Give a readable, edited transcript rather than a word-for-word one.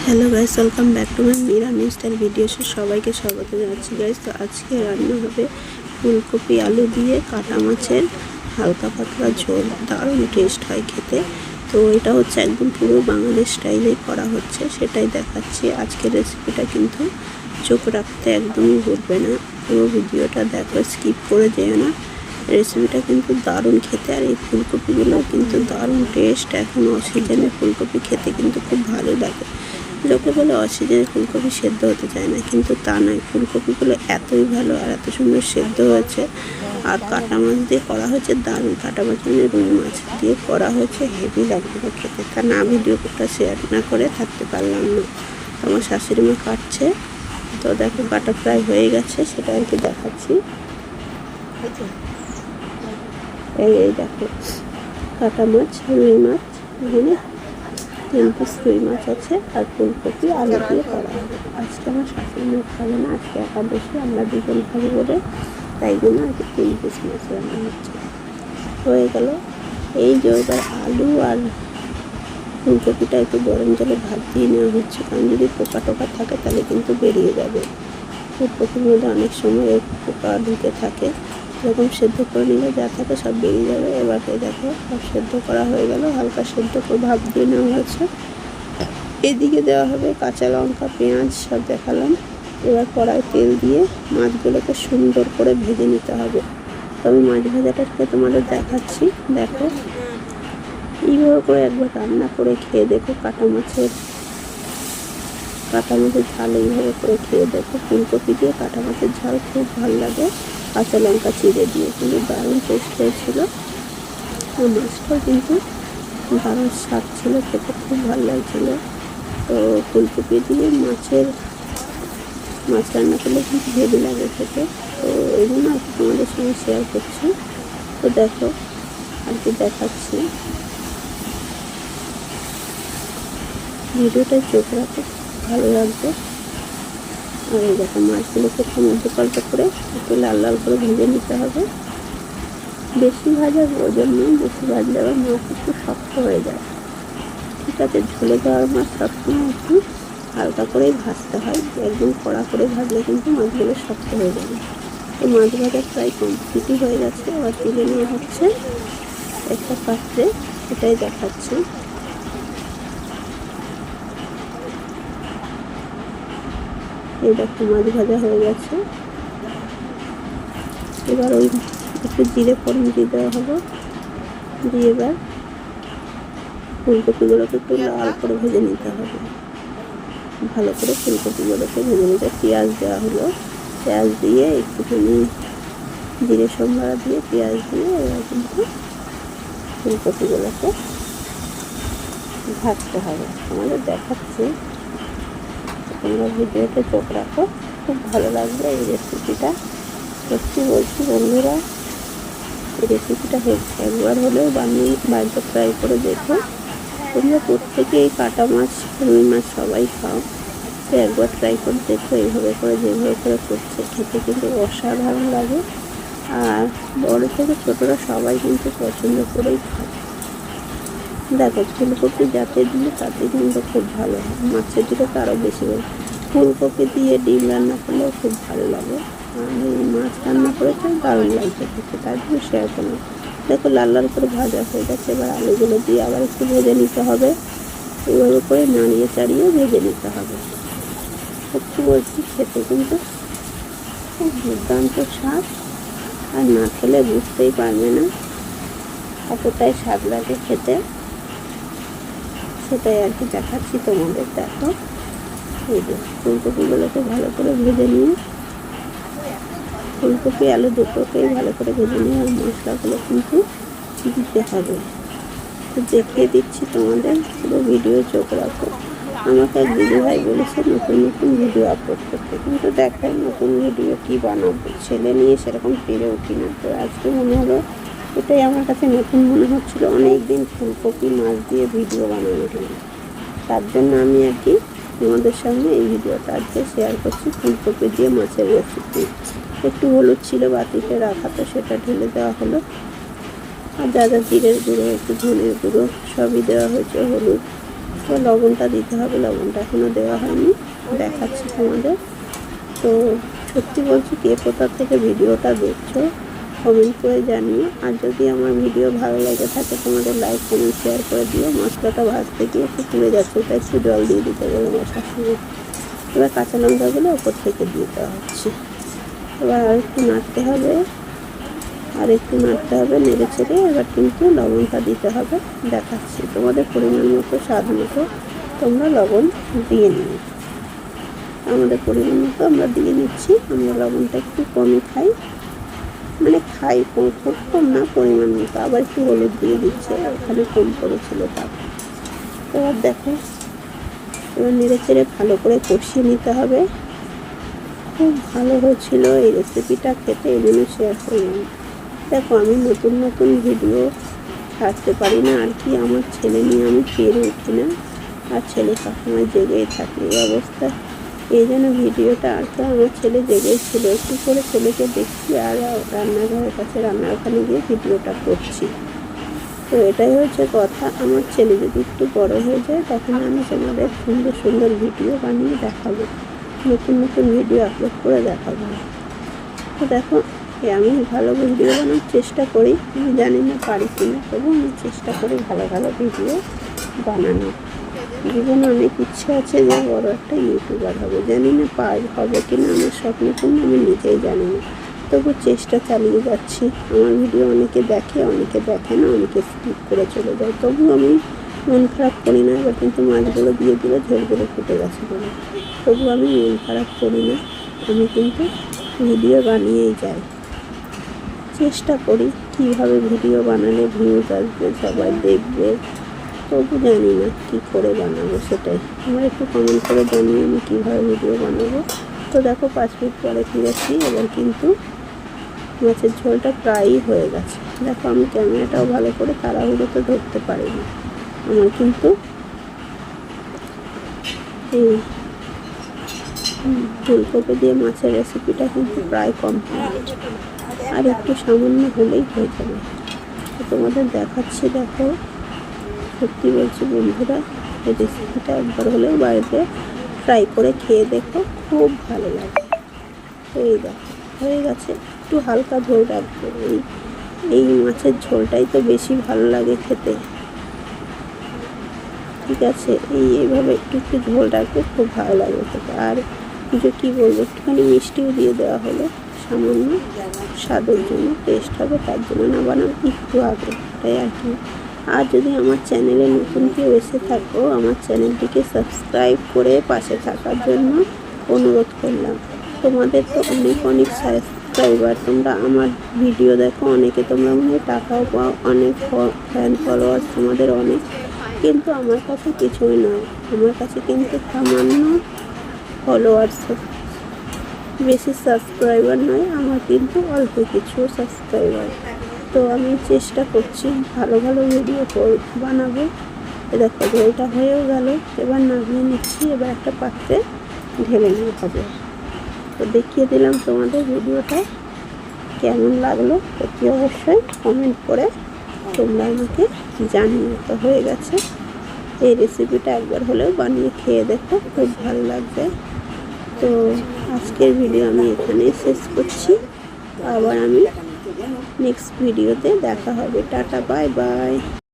Hello guys, welcome back to my Meera new style ভিডিওসে সবাইকে স্বাগত জানাচ্ছি গাইস। তো আজকে রান্না হবে ফুলকপি আলু দিয়ে কাটা মাছের হালকা পাতলা ঝোল। দারুণ টেস্ট হয় খেতে। তো এটা হচ্ছে একদম পুরো বাঙালি স্টাইলে করা হচ্ছে, সেটাই দেখাচ্ছি। আজকের রেসিপিটা কিন্তু চোখ রাখতে একদমই ভুলবে না, পুরো ভিডিওটা দেখো, স্কিপ করে যেও না। রেসিপিটা কিন্তু দারুণ খেতে, আর এই ফুলকপিগুলো কিন্তু দারুণ টেস্ট। এখন অসিজনে ফুলকপি খেতে কিন্তু খুব ভালো লাগে। লোকে বলে অসিজনে ফুলকপি সেদ্ধ হতে চায় না, কিন্তু তা নয়, ফুলকপিগুলো এতই ভালো আর এত সুন্দর সেদ্ধ হয়েছে। আর কাটা মাছ দিয়ে করা হয়েছে দারুণ, কাটা মাছ মানে রুই মাছ দিয়ে করা হয়েছে, হেভি লাগবে খেতে। তা না ভিডিওটা শেয়ার না করে থাকতে পারলাম না। আমার শাশুড়ি মা কাটছে, তো দেখো কাটা প্রায় হয়ে গেছে, সেটা আর কি দেখাচ্ছি। এই দেখো কাটা মাছ, রুই মাছ, এখানে 3 পিস রুই মাছ আছে, আর ফুলকপি আলু দিয়ে করা হবে। আজকে আমার শাশুড়ি মা খাবে না, আজকে একাদশী, আমরা দুজন খাবো বলে, তাই জন্য আর কি 3 পিস মাছ রান্না হচ্ছে। হয়ে গেল। এই যে এবার আলু আর ফুলকপিটা একটু গরম জলে ভাত দিয়ে নেওয়া হচ্ছে, কারণ যদি পোকা টোকা থাকে তাহলে কিন্তু বেরিয়ে যাবে। ফুলকপির মধ্যে অনেক সময় পোকা ঢুকে থাকে, এরকম সেদ্ধ করে নিলে যা থাকে সব বেরিয়ে যাবে। এবার দেখো সব সেদ্ধ করা হয়ে গেল, হালকা সেদ্ধ করে ভাপ দিয়ে নেওয়া হয়েছে। এদিকে দেওয়া হবে কাঁচা লঙ্কা, পেঁয়াজ, সব দেখালাম। এবার কড়াই তেল দিয়ে মাছগুলোকে সুন্দর করে ভেজে নিতে হবে। তো আমি মাছ ভাজাটাকে তোমাদের দেখাচ্ছি, দেখো এইভাবে করে একবার রান্না করে খেয়ে দেখো। কাটা মাছের ঝাল এইভাবে করে খেয়ে দেখো। ফুলকপি দিয়ে কাটা মাছের ঝাল খুব ভালো লাগে, কাঁচা লঙ্কা চিড়ে দিয়ে, কিন্তু দারুণ টেস্ট হয়েছিল। মাছটাও কিন্তু দারুণ স্বাদ ছিল, খেতে খুব ভালো লাগছিলো। তো ফুলকপি দিয়ে মাছ রান্না করলে কিন্তু হেভি লাগে খেতে। তো এই জন্য আর কি তোমাদের সঙ্গে শেয়ার করছি। তো দেখো আর কি দেখাচ্ছি, ভিডিওটায় চোখ রাখো, ভালো লাগবে। আর এই দেখো মাছগুলোকে একটু মধ্যে পাল্টা করে একটু লাল লাল করে ভেজে নিতে হবে। বেশি ভাজার প্রয়োজন নেই, বেশি ভাজলে আবার মাছ একটু শক্ত হয়ে যায়। ঠিক আছে, ঝোলে দেওয়ার মাছ সবসময় একটু হালকা করেই ভাজতে হয়, একদম কড়া করে ভাজলে কিন্তু মাছগুলো শক্ত হয়ে যাবে। তো মাছ ভাজা প্রায় কমপ্লিটই হয়ে গেছে, আবার তুলে নেওয়া হচ্ছে একটা পাত্রে, এটাই দেখাচ্ছি। এই দেখো মাছ ভাজা হয়ে গেছে। এবার ওই একটু জিরে ফোড়ন দিয়ে দেওয়া হলো, দিয়ে এবার ফুলকপিগুলোকে একটু লাল করে ভেজে নিতে হবে, ভালো করে ফুলকপিগুলোকে ভেজে নিতে। পেঁয়াজ দেওয়া হলো, পেঁয়াজ দিয়ে একটুখানি জিরে সম্বারা দিয়ে পেঁয়াজ দিয়ে এবার কিন্তু ফুলকপিগুলোকে ভাজতে হবে। আমাদের দেখাচ্ছি, তোমরা ভিডিওতে চোখ রাখো, খুব ভালো লাগবে এই রেসিপিটা। সত্যি বলছি বন্ধুরা, এই রেসিপিটা একবার হলেও বানিয়ে বাড়িতে ট্রাই করে দেখো। তোমরা প্রত্যেকে এই কাটা মাছ, রুই মাছ সবাই খাও, তো একবার ট্রাই করে দেখো। এইভাবে করে যেভাবে করে করছে, খেতে কিন্তু অসাধারণ লাগে। আর বড় থেকে ছোটরা সবাই কিন্তু পছন্দ করেই খায়। দেখো ফুলকপি যাতে দিলে তাতে কিন্তু খুব ভালো হয়, মাছের দিলে তো আরও বেশি ভালো। ফুলকপি দিয়ে ডিম রান্না করলেও খুব ভালো লাগে, আর এই মাছ রান্না করেছে দারুণ লাগছে খেতে, তার জন্য শেয়ার করলাম। দেখো লাল লাল করে ভাজা হয়ে গেছে, এবার আলুগুলো দিয়ে আবার একটু ভেজে নিতে হবে। এইভাবে করে নাড়িয়ে চাড়িয়ে ভেজে নিতে হবে। সত্যি বলছি খেতে কিন্তু খুব দুর্দান্ত স্বাদ, আর না খেলে বুঝতেই পারবে না এতটাই স্বাদ লাগে খেতে। সেটাই আর কি দেখাচ্ছি তোমাদের। দেখো এই যে ফুলকপিগুলোকে ভালো করে ভেজে নিয়ে, ফুলকপি আলু দুটোকেই ভালো করে ভেজে নিয়ে আর মশলাগুলো কিন্তু দিতে হবে। তো দেখিয়ে দিচ্ছি তোমাদের, পুরো ভিডিও চোখ রাখো। আমাকে এক দিদিভাই বলেছে নতুন নতুন ভিডিও আপলোড করতে, কিন্তু দেখাই নতুন ভিডিও কী বানাবো, ছেলে নিয়ে সেরকম পেরে উঠি না। তো আজকে মনে হলো এটাই আমার কাছে নতুন মনে হচ্ছিলো, অনেক দিন ফুলকপি মাছ দিয়ে ভিডিও বানানো হলো, তার জন্য আমি আর কি তোমাদের সামনে এই ভিডিওটা আজকে শেয়ার করছি। ফুলকপি দিয়ে মাছের রেসিপি। একটু হলুদ ছিল বাটিতে রাখা, তো সেটা ঢেলে দেওয়া হলো। আর যা যা জিরের গুঁড়ো, একটু ধনের গুঁড়ো সবই দেওয়া হয়েছে, হলুদ তো লবণটা দিতে হবে, লবণটা এখনও দেওয়া হয়নি, দেখাচ্ছি তোমাদের। তো সত্যি বলছি, কে কোথা থেকে ভিডিওটা দেখছো কমেন্ট করে জানিও। আর যদি আমার ভিডিও ভালো লেগে থাকে তোমাদের লাইক কমেন্ট শেয়ার করে দিও। মশলাটা ভাজতে গিয়ে একটু পুড়ে যাচ্ছে, ওটা একটু জল দিয়ে দিতে বলো মশলার সঙ্গে। এবার কাঁচা লঙ্কাগুলো ওপর থেকে দিয়ে দেওয়া হচ্ছে। এবার আর একটু নাড়তে হবে, নেড়ে ছেড়ে এবার কিন্তু লবণটা দিতে হবে। দেখাচ্ছি তোমাদের পরিমাণ মতো, স্বাদ মতো তোমরা লবণ দিয়ে নিও। আমাদের পরিমাণ মতো আমরা দিয়ে নিচ্ছি। আমরা লবণটা একটু কমই খাই, মানে খাই খুব কম না, পরিমাণ মতো। আবার একটু হলুদ দিয়ে দিচ্ছে, ওখানে কম পড়েছিল তার। এবার দেখো, এবার নেড়ে চেড়ে ভালো করে কষিয়ে নিতে হবে। খুব ভালো হয়েছিল এই রেসিপিটা খেতে, এই জন্য শেয়ার করলাম। দেখো, আমি নতুন নতুন ভিডিও ছাড়তে পারি না আর কি, আমার ছেলে নিয়ে আমি পেরে উঠি না, আর ছেলে সবসময় জেগেই থাকে এই অবস্থা। এই জন্য ভিডিওটা আর তো আমার ছেলে জেগেই ছিল, একটু করে ছেলেকে দেখছি আর রান্নাঘরের কাছে ওখানে গিয়ে ভিডিওটা করছি। তো এটাই হচ্ছে কথা, আমার ছেলে যদি একটু বড় হয়ে যায় তখন আমি তোমাদের সুন্দর সুন্দর ভিডিও বানিয়ে দেখাবো, নতুন নতুন ভিডিও আপলোড করে দেখাবো। তো দেখো, আমি ভালো ভিডিও বানানোর চেষ্টা করি, আমি জানি না পারি কিনা, তবু আমি চেষ্টা করি ভালো ভালো ভিডিও বানানোর। জীবনে অনেক ইচ্ছা আছে যে বড় একটা ইউটিউবার হবে, জানি না হবে কিনা, আমার স্বপ্ন পূর্ণ আমি নিজেই জানি না, তবু চেষ্টা চালিয়ে যাচ্ছি। আমার ভিডিও অনেকে দেখে, অনেকে দেখে না, অনেকে স্কিপ করে চলে যায়, তবু আমি মন খারাপ করি না। এবার কিন্তু মাছগুলো দিয়ে দিলে ঝোলগুলো ফুটে গেছে বলে, তবু আমি মন খারাপ করি না, আমি কিন্তু ভিডিও বানিয়েই যাই। চেষ্টা করি কীভাবে ভিডিও বানালে ভিউজ আসবে, সবাই দেখবে, তবু জানি না কী করে বানাবো, সেটাই আমার একটু কমেন্ট করে জানিয়ে আমি কীভাবে ভিডিও বানাবো। তো দেখো, 5 মিনিট পরে ফিরেছি, এবার কিন্তু মাছের ঝোলটা প্রায়ই হয়ে গেছে। দেখো, আমি ক্যামেরাটাও ভালো করে তাড়াহুড়োতে ধরতে পারিনি, আমার কিন্তু এই ফুলকপি দিয়ে মাছের রেসিপিটা কিন্তু প্রায় কমপ্লিট, আর একটু সামান্য হলেই হয়ে যাবে। তো তোমাদের দেখাচ্ছি, দেখো সত্যি বলছি বন্ধুরা, এই রেসিপিটা একবার হলেও বাড়িতে ট্রাই করে খেয়ে দেখো, খুব ভালো লাগে। এই দেখো হয়ে গেছে, একটু হালকা ঝোল রাখবো, এই মাছের ঝোলটাই তো বেশি ভালো লাগে খেতে, ঠিক আছে। এইভাবে একটু একটু ঝোল রাখবে, খুব ভালো লাগে খেতে। আর যে কী বলবো, একটুখানি মিষ্টিও দিয়ে দেওয়া হলো সামান্য, স্বাদের জন্য, টেস্ট হবে তার জন্য না বানাবো একটু আগে, তাই আর কি। আর যদি আমার চ্যানেলে নতুন কেউ এসে থাকো, আমার চ্যানেলটিকে সাবস্ক্রাইব করে পাশে থাকার জন্য অনুরোধ করলাম। তোমাদের তো অনেক অনেক সাবস্ক্রাইবার, তোমরা আমার ভিডিও দেখো, অনেকে তোমরা মনে টাকাও পাও, অনেক ফ্যান ফলোয়ার্স তোমাদের অনেক, কিন্তু আমার কাছে কিছুই নয়, আমার কাছে কিন্তু সামান্য ফলোয়ার্স, বেশি সাবস্ক্রাইবার নয়, আমার কিন্তু অল্প কিছু সাবস্ক্রাইবার। তো আমি চেষ্টা করছি ভালো ভালো ভিডিও বানাবো। দেখো ঝোলটা হয়েও গেল, এবার নামিয়ে নিচ্ছি, এবার একটা পাত্রে ঢেলে নিয়ে হবে। তো দেখিয়ে দিলাম তোমাদের ভিডিওটা কেমন লাগলো, অতি অবশ্যই কমেন্ট করে তোমরা আমাকে জানিও। তো হয়ে গেছে, এই রেসিপিটা একবার হলেও বানিয়ে খেয়ে দেখো, খুব ভালো লাগবে। তো আজকের ভিডিও আমি এখানেই শেষ করছি, আবার আমি নেক্সট ভিডিওতে দেখা হবে। Tata, bye bye.